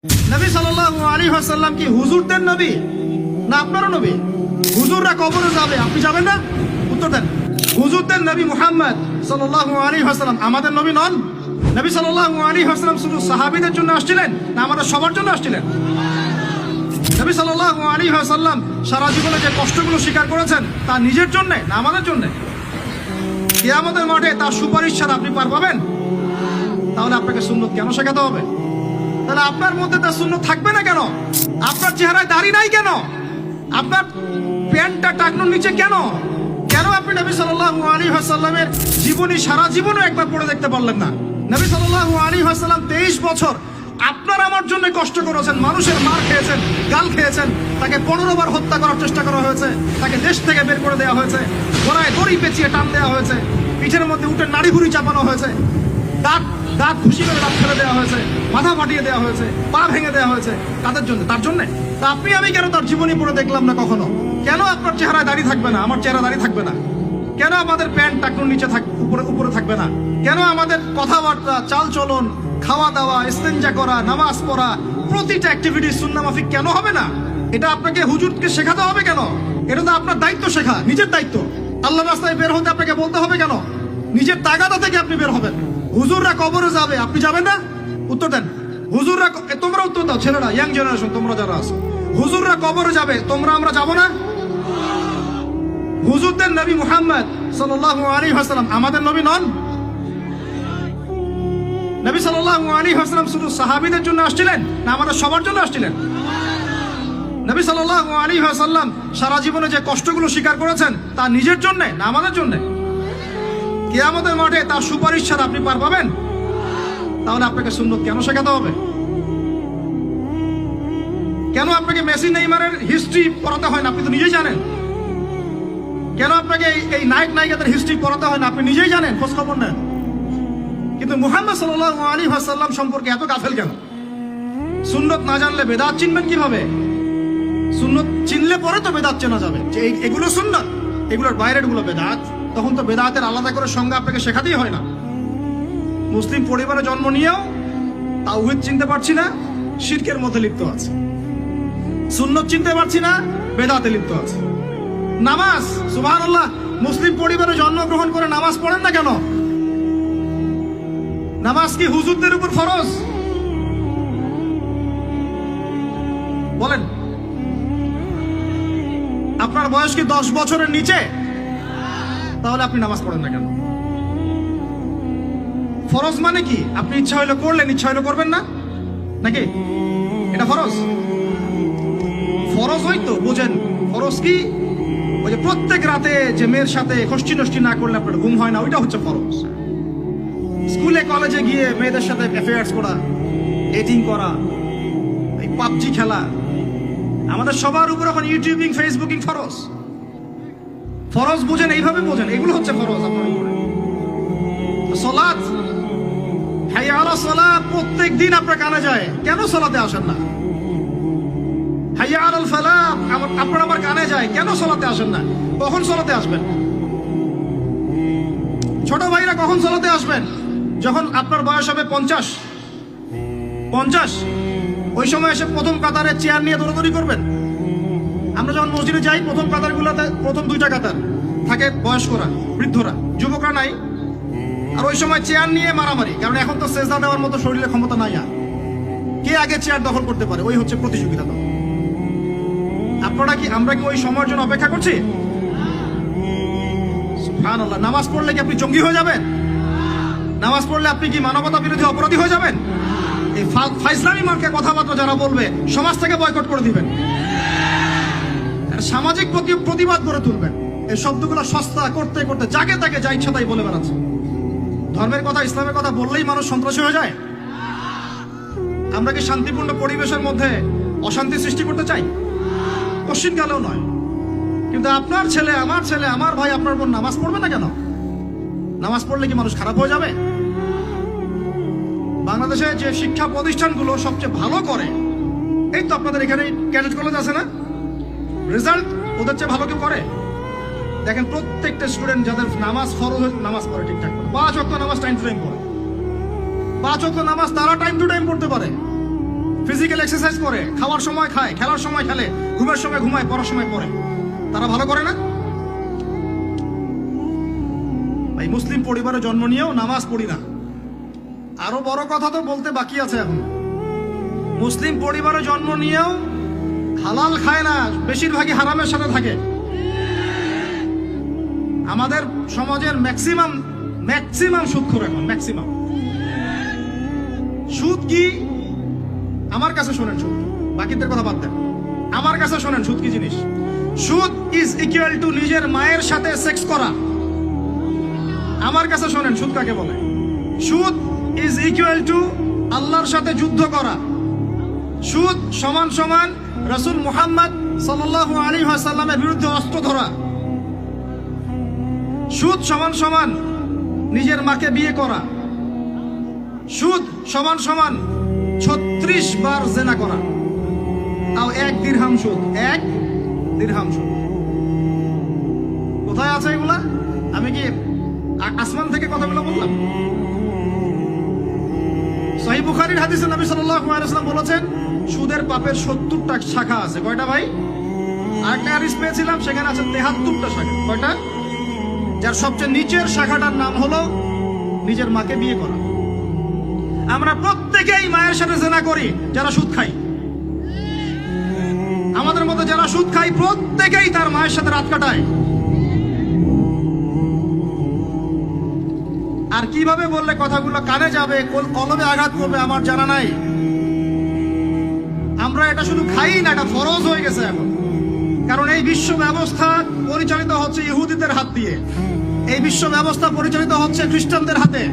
নবী সাল্লাল্লাহু আলাইহি ওয়াসাল্লাম কি হুজুরদের নবী না আপনারও নবী? হুজুররা কবরে যাবে, আপনি যাবেন না? উত্তর দেন। হুজুরদের নবী মুহাম্মদ সাল্লাল্লাহু আলাইহি ওয়াসাল্লাম আমাদের নবী নন? নবী সাল্লাল্লাহু আলাইহি ওয়াসাল্লাম শুধু সাহাবীদের জন্য আসছিলেন না আমাদের সবার জন্য আসছিলেন? নবী সাল্লাল্লাহু আলাইহি ওয়াসাল্লাম সারা জীবনে যে কষ্টগুলো স্বীকার করেছেন তা নিজের জন্য না আমাদের জন্য? কিয়ামতের মাঠে তার সুপারিশ ছাড়া আপনি পার পাবেন? তাহলে আপনাকে সুন্নত কেন শেখাতে হবে? তাহলে আপনার মধ্যে তার সুন্নত থাকবে না কেন? আপনার চেহারায় দাড়ি নাই কেন? আপনার প্যান্টটা টাকনোর নিচে কেন? কেন আপনি নবী সাল্লাল্লাহু আলাইহি ওয়াসাল্লামের জীবনী সারা জীবনও একবার পড়ে দেখতে পারলেন না? নবী সাল্লাল্লাহু আলাইহি ওয়াসাল্লাম 23 বছর আপনার আমার জন্য কষ্ট করেছেন, মানুষের মার খেয়েছেন, গাল খেয়েছেন, তাকে 15 বার হত্যা করার চেষ্টা করা হয়েছে, তাকে দেশ থেকে বের করে দেওয়া হয়েছে, গলায় দড়ি পেঁচিয়ে টান দেওয়া হয়েছে, পিঠের মধ্যে উঠে নাড়ি ভুড়ি চাপানো হয়েছে, দাঁত খুশি করে দাঁত ফেলে দেওয়া হয়েছে, মাথা ফাটিয়ে দেওয়া হয়েছে, পা ভেঙে দেওয়া হয়েছে। তাদের জন্য, তার জন্য। তা আপনি আমি কেন তার জীবনী পড়ে দেখলাম না কখনো? কেন আপনার চেহারায় দাড়ি থাকবে না, আমার চেহারা দাড়ি থাকবে না? কেন আমাদের প্যান্ট টাকনুর নিচে উপরে থাকবে না? কেন আমাদের কথাবার্তা, চাল চলন, খাওয়া দাওয়া, ইস্তেঞ্জা করা, নামাজ পড়া, প্রতিটা অ্যাক্টিভিটি সুন্নাহ মাফিক কেন হবে না? এটা আপনাকে হুজুরকে শেখাতে হবে কেন? এটা তো আপনার দায়িত্ব শেখা, নিজের দায়িত্ব। আল্লাহর রাস্তায় বের হতে আপনাকে বলতে হবে কেন? নিজের তাগাদা থেকে আপনি বের হবেন। হুজুররা কবরে যাবে, আপনি যাবেন না? উত্তর দেন। হুজুররা, তোমরা উত্তর দাও ছেলেরা, ইয়াং জেনারেশন তোমরা যারা আছো, হুজুররা কবরে যাবে, আমরা যাব না? হুজুরদের নবী মুহাম্মদ সাল্লাল্লাহু আলাইহি ওয়াসাল্লাম আমাদের নবী নন? নবী সাল্লাল্লাহু আলাইহি ওয়াসাল্লাম শুধু সাহাবীদের জন্য আসছিলেন না আমাদের সবার জন্য আসছিলেন? নবী সাল্লাল্লাহু আলাইহি ওয়াসাল্লাম সারা জীবনে যে কষ্টগুলো স্বীকার করেছেন তা নিজের জন্য না আমাদের জন্য? কিয়ামতের মাঠে তার সুপারিশ ছাড়া আপনি পার পাবেন? তাহলে আপনাকে সুন্নত কেন শেখাতে হবে? কেন আপনাকে মেসি নেইমারের হিস্ট্রি পড়াতে হয় না? আপনি তো নিজেই জানেন। কেন আপনাকে এই নায়িকাদের হিস্ট্রি পড়াতে হয় না? আপনি নিজেই জানেন, খোঁজ খবর নেন। কিন্তু মুহাম্মদ সাল্লাল্লাহু আলাইহি ওয়াসাল্লাম সম্পর্কে এত গাফেল কেন? সুন্নত না জানলে বেদাত চিনবেন কিভাবে? সুন্নত চিনলে পরে তো বেদাত চেনা যাবে যে এগুলো সুন্নত, এগুলোর বাইরের গুলো বেদাত। তখন তো বেদাতের আলাদা করে সংজ্ঞা আপনাকে শেখাতেই হয় না। মুসলিম পরিবারে জন্ম নিয়েও তাওহীদ চিনতে পারছি না, শিরকের মধ্যে লিপ্ত আছে। সুন্নত চিনতে পারছি না, বেদাতে লিপ্ত আছে। নামাজ, সুবহানাল্লাহ, মুসলিম পরিবারে জন্মগ্রহণ করে নামাজ পড়েন না কেন? নামাজ কি হুজুরদের উপর ফরজ? বলেন। আপনার বয়স কি 10 বছরের নিচে? তাহলে আপনি নামাজ পড়েন না কেন? ফরজ মানে কি? আপনি ইচ্ছা হইলে করলেন, ইচ্ছা হইলে করবেন না, নাকি? এটা ফরজ? ফরজ হয়তো বোঝেন। ফরজ কি? ওই যে প্রত্যেক রাতে যে মেয়ের সাথে খষ্টি নষ্টি না করলে আপনার ঘুম হয় না, ওইটা হচ্ছে ফরজ। স্কুলে কলেজে গিয়ে মেয়েদের সাথে অ্যাফেয়ার্স করা, ডেটিং করা, এই পাবজি খেলা, আমাদের সবার উপর এখন ইউটিউবিং, ফেসবুকিং ফরজ। ফরজ বুঝেন, এইভাবে বোঝেন, এগুলো হচ্ছে ফরজ আপনার উপরে। সালাত, হাইয়া আলাস সালাত প্রত্যেক দিন আপনার কানে যায়, কেন সালাতে আসেন না? হাইয়া আলাল ফালাহ আপনার আমার কানে যায়, কেন সালাতে আসেন না? কখন সালাতে আসবেন? ছোট ভাইরা কখন সালাতে আসবেন? যখন আপনার বয়স হবে 50, ওই সময় এসে প্রথম কাতারে চেয়ার নিয়ে দৌড়াদৌড়ি করবেন। আমরা যখন মসজিদে যাই, প্রথম কাতারগুলোতে প্রথম 2টা কাতার থাকে বয়স্করা, বৃদ্ধরা, যুবকরা নাই। আর ওই সময় চেয়ার নিয়ে মারামারি, কারণ এখন তো সেজদা দেওয়ার মতো শরীরে ক্ষমতা নাই। আর কে আগে চেয়ার দখল করতে পারে, ওই হচ্ছে প্রতিযোগিতা। তো আমরা কি ওই সময়ের জন্য অপেক্ষা করছি? সুবহানাল্লাহ। নামাজ পড়লে কি আপনি জঙ্গি হয়ে যাবেন? নামাজ পড়লে আপনি কি মানবতা বিরোধী অপরাধী হয়ে যাবেন? এই ফাইজলামি মার্কে কথাবার্তা যারা বলবে, সমাজ থেকে বয়কট করে দিবেন, সামাজিক প্রতিবাদ করে তুলবেন। এই শব্দগুলো সস্তা করতে করতে যাকে তাকে যা ইচ্ছা তাই বলে বেড়াচ্ছে। ধর্মের কথা, ইসলামের কথা বললেই মানুষ সন্ত্রাসী হয়ে যায়। আমরা কি শান্তিপূর্ণ পরিবেশের মধ্যে অশান্তি সৃষ্টি করতে চাই? কোশ্চিনকালেও নয়। কিন্তু আপনার ছেলে, আমার ভাই আপনার বোন নামাজ পড়বে না কেন? নামাজ পড়লে কি মানুষ খারাপ হয়ে যাবে? বাংলাদেশে যে শিক্ষা প্রতিষ্ঠানগুলো সবচেয়ে ভালো করে, এই তো আপনাদের এখানে ক্যাডেট কলেজ আছে না, রেজাল্ট ওদের চেয়ে ভালো কেউ করে? দেখেন প্রত্যেকটা স্টুডেন্ট যাদের নামাজ ফরজ, নামাজ পড়ে ঠিকঠাক করে, 5 ওয়াক্ত নামাজ টাইম টু টাইম পড়ে। 5 ওয়াক্ত নামাজ তারা টাইম টু টাইম পড়তে পারে, ফিজিক্যাল এক্সারসাইজ করে, খাওয়ার সময় খায়, খেলার সময় খেলে, ঘুমের সময় ঘুমায়, পড়ার সময় পড়ে, তারা ভালো করে না? ভাই মুসলিম পরিবারে জন্ম নিয়েও নামাজ পড়ি না। আরো বড় কথা তো বলতে বাকি আছে এখন। মুসলিম পরিবারে জন্ম নিয়েও হালাল খায় না, বেশিরভাগই হারামের সাথে থাকে। আমাদের সমাজের ম্যাক্সিমাম সুদখোর এখন, ম্যাক্সিমাম। সুদ কি আমার কাছে শোনেন, সুদ বাকিদের কথা বাদ দেন, আমার কাছে শোনেন সুদ কি জিনিস। সুদ ইজ ইকুয়াল টু নিজের মায়ের সাথে সেক্স করা। আমার কাছে শোনেন সুদ কাকে বলে। সুদ ইজ ইকুয়াল টু আল্লাহর সাথে যুদ্ধ করা। সুদ সমান সমান রাসূল মুহাম্মদ সাল্লাল্লাহু আলাইহি ওয়াসাল্লামের বিরুদ্ধে অস্ত্র ধরা। সুদ সমান সমান নিজের মাকে বিয়ে করা। সুদ সমান সমান 36 বার জেনা করা, তাও 1 দিরহাম সুদ, 1 দিরহাম সুদ। কোথায় আছে এগুলা? আমি কি আসমান থেকে কথাগুলো বললাম? সহিহ বুখারীর হাদিসে নবী সাল্লাল্লাহু আলাইহি ওয়াসাল্লাম বলেছেন সুদের পাপের 70টা শাখা আছে। কয়টা ভাই? আরেকটা হাদিস পেয়েছিলাম, সেখানে আছে 73টা শাখা। কয়টা? যার সবচেয়ে নিচের শাখাটার নাম হলো নিজের মাকে বিয়ে করা। আমরা প্রত্যেকেই মায়ের সাথে জেনা করি যারা সুদ খাই। আমাদের মধ্যে যারা সুদ খাই প্রত্যেকেই তার মায়ের সাথে রাত কাটায়। আর কিভাবে বললে কথাগুলো কানে যাবে, কলবে আঘাত করবে আমার জানা নাই। আমরা এটা শুধু খাই না, এটা ফরজ হয়ে গেছে এখন। কারণ এই বিশ্ব ব্যবস্থা পরিচালিত হচ্ছে ইহুদিদের হাত দিয়ে, এই বিশ্ব ব্যবস্থা পরিচালিত হচ্ছে খ্রিস্টানদের হাতে।